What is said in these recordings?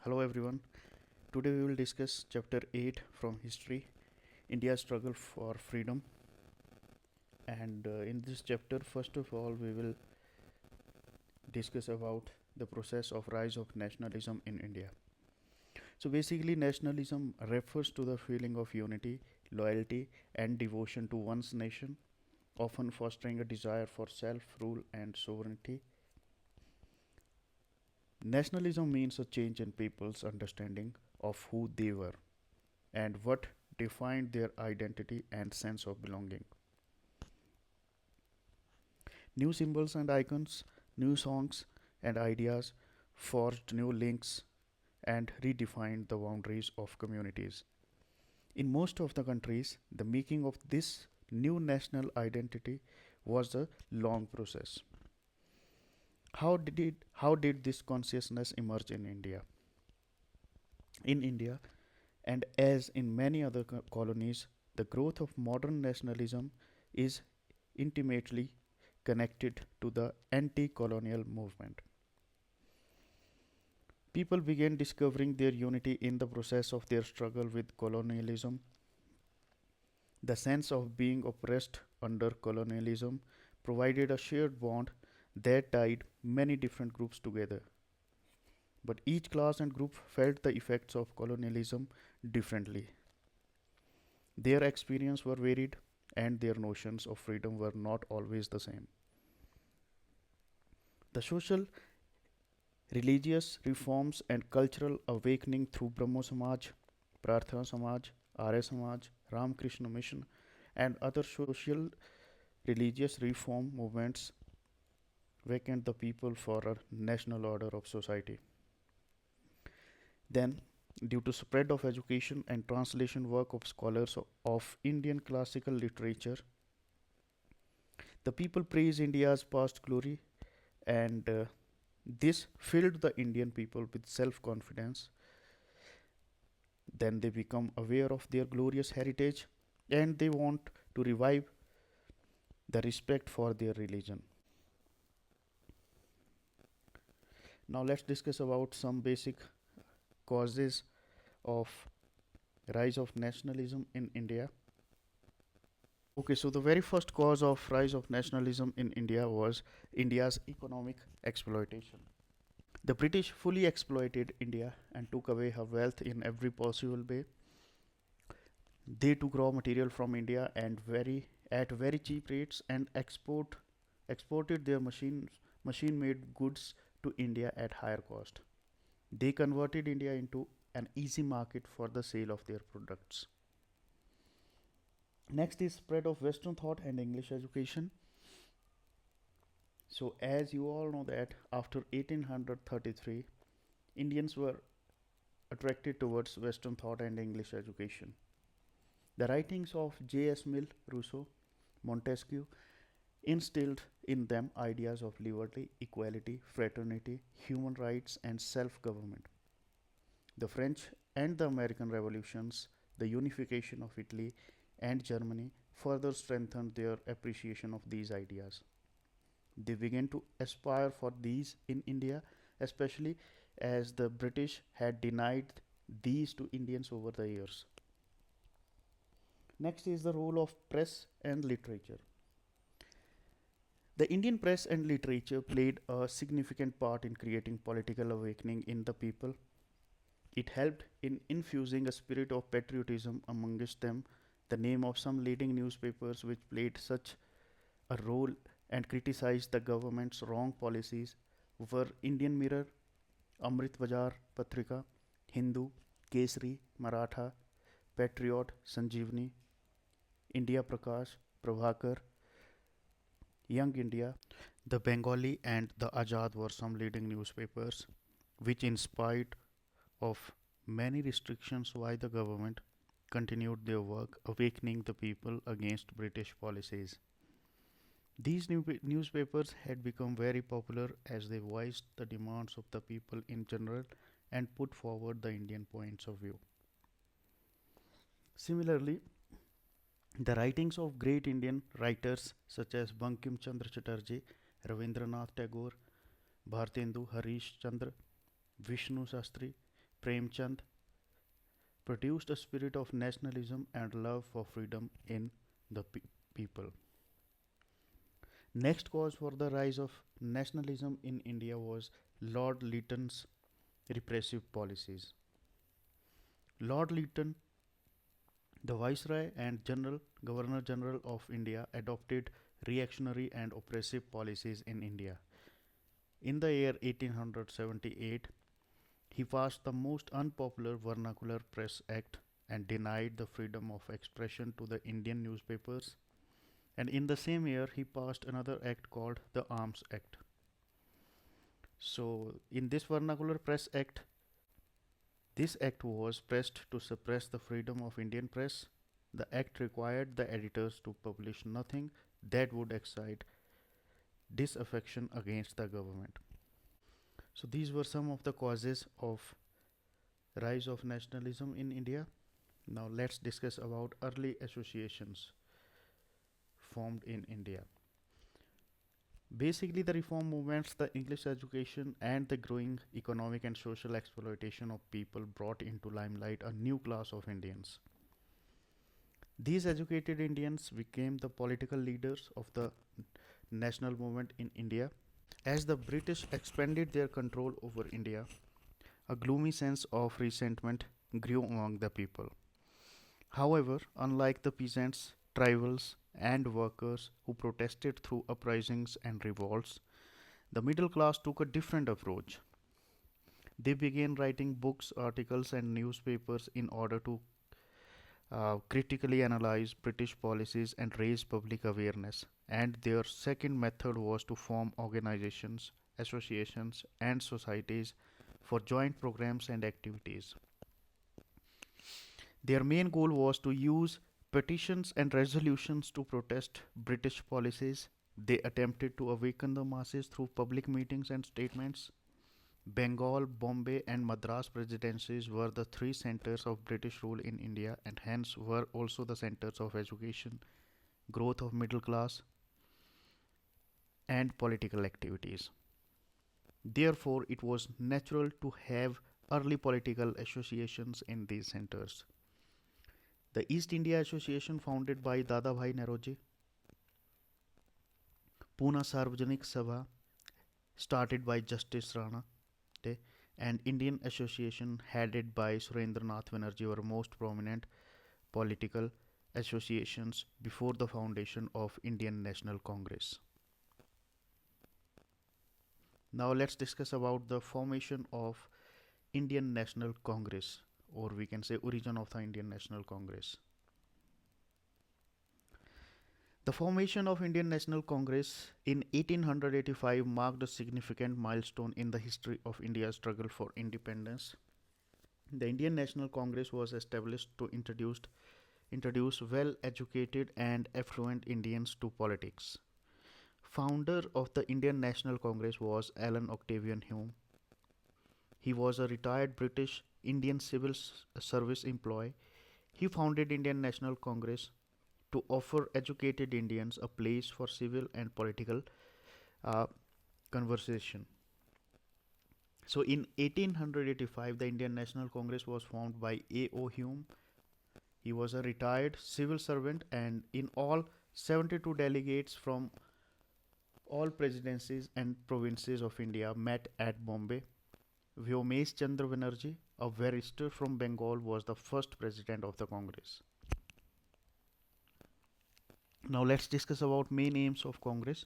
Hello everyone. Today we will discuss chapter 8 from history, India's struggle for freedom. And in this chapter, first of all, we will discuss about the process of rise of nationalism in India. So basically, nationalism refers to the feeling of unity, loyalty, and devotion to one's nation, often fostering a desire for self-rule and sovereignty. Nationalism means a change in people's understanding of who they were and what defined their identity and sense of belonging. New symbols and icons, new songs and ideas forged new links and redefined the boundaries of communities. In most of the countries, the making of this new national identity was a long process. How did this consciousness emerge in India? In India, and as in many other colonies, the growth of modern nationalism is intimately connected to the anti colonial movement. People began discovering their unity in the process of their struggle with colonialism. The sense of being oppressed under colonialism provided a shared bond that tied many different groups together. But each class and group felt the effects of colonialism differently. Their experiences were varied, and their notions of freedom were not always the same. The social, religious reforms and cultural awakening through Brahmo Samaj, Prarthana Samaj, Arya Samaj, Ramakrishna Mission, and other social religious reform movements awakened the people for a national order of society. Then, due to spread of education and translation work of scholars of Indian classical literature, the people praise India's past glory, and this filled the Indian people with self confidence. Then they become aware of their glorious heritage and they want to revive the respect for their religion. Now let's discuss about some basic causes of rise of nationalism in India. Okay, so the very first cause of rise of nationalism in India was India's economic exploitation. The British fully exploited India and took away her wealth in every possible way. They took raw material from India and very cheap rates and exported their machine made goods to India at higher cost. They converted India into an easy market for the sale of their products. Next is spread of Western thought and English education. So as you all know that after 1833, Indians were attracted towards Western thought and English education. The writings of J.S. Mill, Rousseau, Montesquieu instilled in them ideas of liberty, equality, fraternity, human rights, and self government. The French and the American revolutions, the unification of Italy and Germany further strengthened their appreciation of these ideas. They began to aspire for these in India, especially as the British had denied these to Indians over the years. Next is the role of press and literature. The Indian press and literature played a significant part in creating political awakening in the people. It helped in infusing a spirit of patriotism amongst them. The name of some leading newspapers which played such a role and criticized the government's wrong policies were Indian Mirror, Amrit Bazar Patrika, Hindu, Kesari, Maratha, Patriot, Sanjeevani, India Prakash, Prabhakar, Young India. The Bengali and the Azad were some leading newspapers which, in spite of many restrictions by the government, continued their work awakening the people against British policies. These newspapers had become very popular as they voiced the demands of the people in general and put forward the Indian points of view. Similarly, the writings of great Indian writers such as Bankim Chandra Chatterjee, Ravindranath Tagore, Bhartendu Harish Chandra, Vishnu Sastri, Premchand produced a spirit of nationalism and love for freedom in the people. Next cause for the rise of nationalism in India was Lord Lytton's repressive policies. Lord Lytton, the Viceroy and Governor General of India, adopted reactionary and oppressive policies in India. In the year 1878, he passed the most unpopular Vernacular Press Act and denied the freedom of expression to the Indian newspapers. And in the same year, he passed another act called the Arms Act. So, in this Vernacular Press Act, this act was passed to suppress the freedom of Indian press. The act required the editors to publish nothing that would excite disaffection against the government. So these were some of the causes of rise of nationalism in India. Now let's discuss about early associations formed in India. Basically, the reform movements, the English education, and the growing economic and social exploitation of people brought into limelight a new class of Indians. These educated Indians became the political leaders of the national movement in India. As the British expanded their control over India, a gloomy sense of resentment grew among the people. However, unlike the peasants, tribals, and workers who protested through uprisings and revolts, the middle class took a different approach. They began writing books, articles, and newspapers in order to critically analyze British policies and raise public awareness. And their second method was to form organizations, associations, and societies for joint programs and activities. Their main goal was to use petitions and resolutions to protest British policies. They attempted to awaken the masses through public meetings and statements. Bengal, Bombay, and Madras presidencies were the three centers of British rule in India and hence were also the centers of education, growth of middle class, and political activities. Therefore, it was natural to have early political associations in these centers. The East India Association, founded by Dadabhai Naoroji, Pune Sarvajanik Sabha, started by Justice Rana, and Indian Association, headed by Surendranath Banerjee, were most prominent political associations before the foundation of Indian National Congress. Now let's discuss about the formation of Indian National Congress, or we can say origin of the Indian National Congress. The formation of Indian National Congress in 1885 marked a significant milestone in the history of India's struggle for independence. The Indian National Congress was established to introduce well-educated and affluent Indians to politics. Founder of the Indian National Congress was Alan Octavian Hume. He was a retired British Indian civil service employee. He founded Indian National Congress to offer educated Indians a place for civil and political uh, conversation. So in 1885, the Indian National Congress was formed by A.O. Hume. He was a retired civil servant, and in all, 72 delegates from all presidencies and provinces of India met at Bombay. Vyomesh Chandra Banerjee, a barrister from Bengal, was the first president of the Congress. Now let's discuss about main aims of Congress.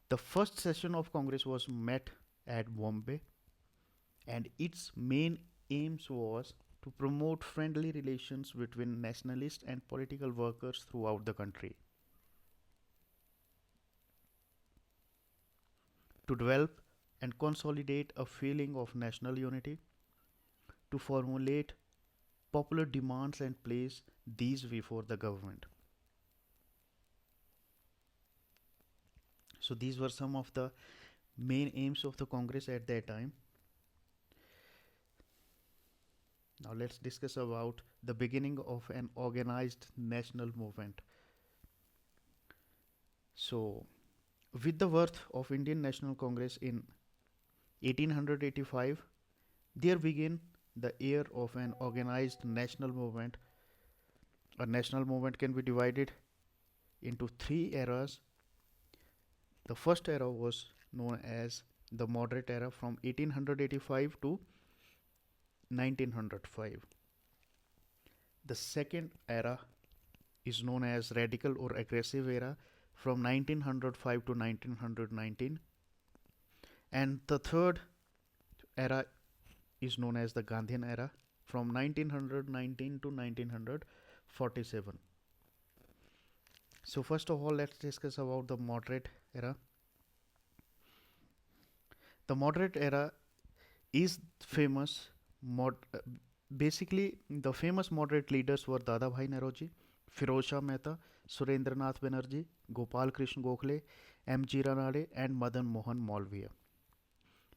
The first session of Congress was met at Bombay, and its main aims was to promote friendly relations between nationalists and political workers throughout the country, to develop and consolidate a feeling of national unity, to formulate popular demands and place these before the government. So these were some of the main aims of the Congress at that time. Now let's discuss about the beginning of an organized national movement. So with the birth of Indian National Congress in 1885, There began the era of an organized national movement. A national movement can be divided into three eras. The first era was known as the moderate era from 1885 to 1905. The second era is known as radical or aggressive era from 1905 to 1919, and the third era is known as the Gandhian era from 1919 to 1947. So first of all, let's discuss about the moderate era. The moderate era is famous mod basically the famous moderate leaders were Dada Bhai Naroji, Firoz Shah Mehta, Surendranath Banerjee, Gopal Krishna Gokhale, M. G. Ranade, and Madan Mohan Malviya.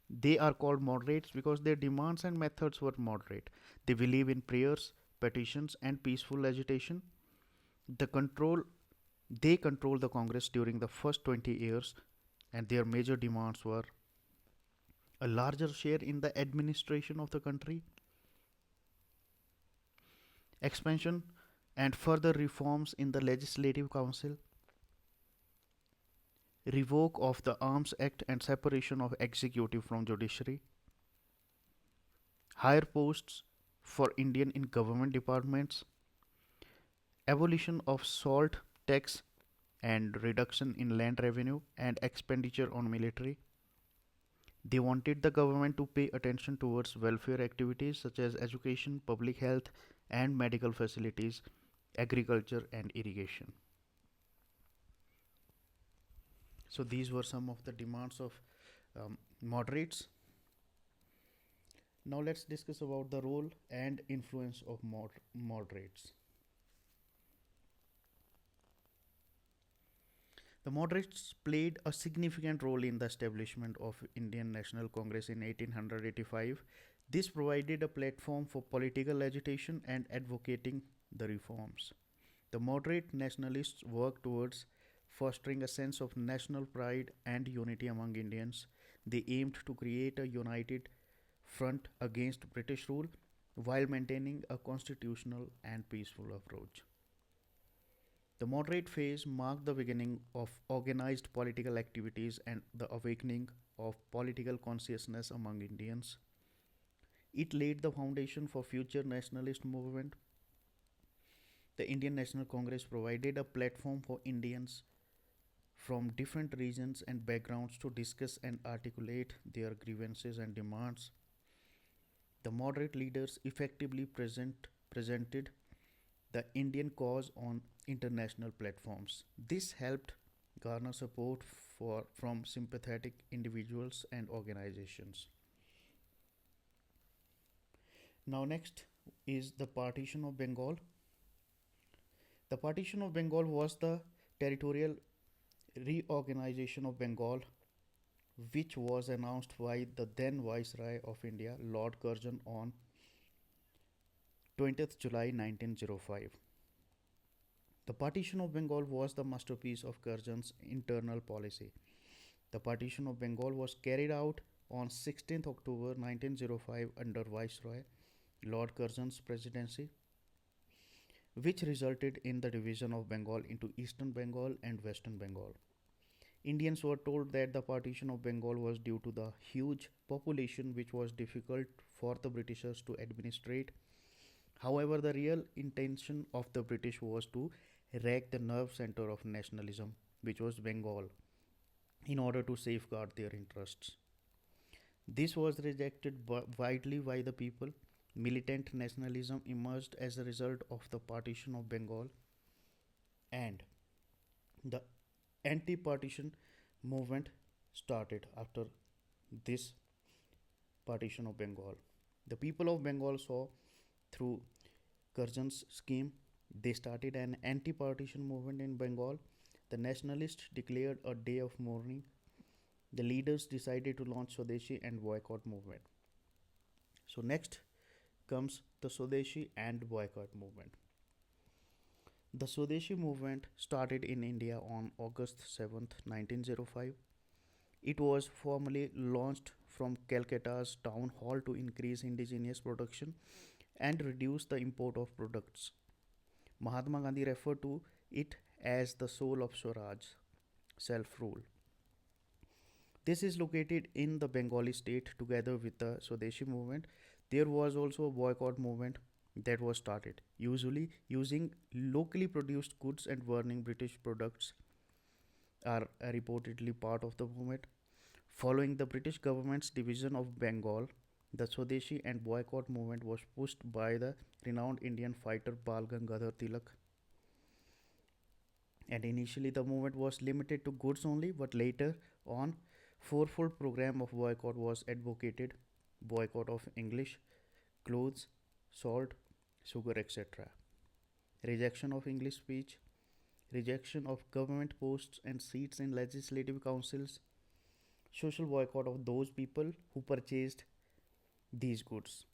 They are called moderates because their demands and methods were moderate. They believe in prayers, petitions, and peaceful agitation. The control they controlled the Congress during the first 20 years, and their major demands were a larger share in the administration of the country, expansion and further reforms in the Legislative Council, revoke of the Arms Act and separation of executive from judiciary, higher posts for Indian in government departments, abolition of salt tax and reduction in land revenue and expenditure on military. They wanted the government to pay attention towards welfare activities such as education, public health, and medical facilities, agriculture, and irrigation. So, these were some of the demands of moderates. Now, let's discuss about the role and influence of moderates. The moderates played a significant role in the establishment of Indian National Congress in 1885. This provided a platform for political agitation and advocating the reforms. The moderate nationalists worked towards fostering a sense of national pride and unity among Indians. They aimed to create a united front against British rule while maintaining a constitutional and peaceful approach. The moderate phase marked the beginning of organized political activities and the awakening of political consciousness among Indians. It laid the foundation for future nationalist movement. The Indian National Congress provided a platform for Indians from different regions and backgrounds to discuss and articulate their grievances and demands. The moderate leaders effectively presented the Indian cause on international platforms. This helped garner support from sympathetic individuals and organizations. Now, next is the partition of Bengal. The partition of Bengal was the territorial reorganization of Bengal, which was announced by the then Viceroy of India, Lord Curzon, on 20th July 1905. The partition of Bengal was the masterpiece of Curzon's internal policy. The partition of Bengal was carried out on 16th October 1905 under Viceroy Lord Curzon's presidency, which resulted in the division of Bengal into Eastern Bengal and Western Bengal. Indians were told that the partition of Bengal was due to the huge population which was difficult for the Britishers to administrate. However, the real intention of the British was to wreck the nerve center of nationalism, which was Bengal, in order to safeguard their interests. This was rejected widely by the people. Militant nationalism emerged as a result of the partition of Bengal, and the anti partition movement started after this partition of Bengal. The people of Bengal saw through Curzon's scheme. They started an anti partition movement in Bengal. The nationalists declared a day of mourning. The leaders decided to launch Swadeshi and boycott movement. So, next comes the Swadeshi and boycott movement. The Swadeshi movement started in India on August 7th, 1905. It was formally launched from Calcutta's town hall to increase indigenous production and reduce the import of products. Mahatma Gandhi referred to it as the soul of Swaraj, self rule. This is located in the Bengali state together with the Swadeshi movement. There was also a boycott movement that was started, usually using locally produced goods and burning British products are reportedly part of the movement. Following the British government's division of Bengal, the Swadeshi and boycott movement was pushed by the renowned Indian fighter Bal Gangadhar Tilak. And initially, the movement was limited to goods only, but later on, fourfold program of boycott was advocated: boycott of English, clothes, salt, sugar, etc. Rejection of English speech, rejection of government posts and seats in legislative councils, social boycott of those people who purchased these goods.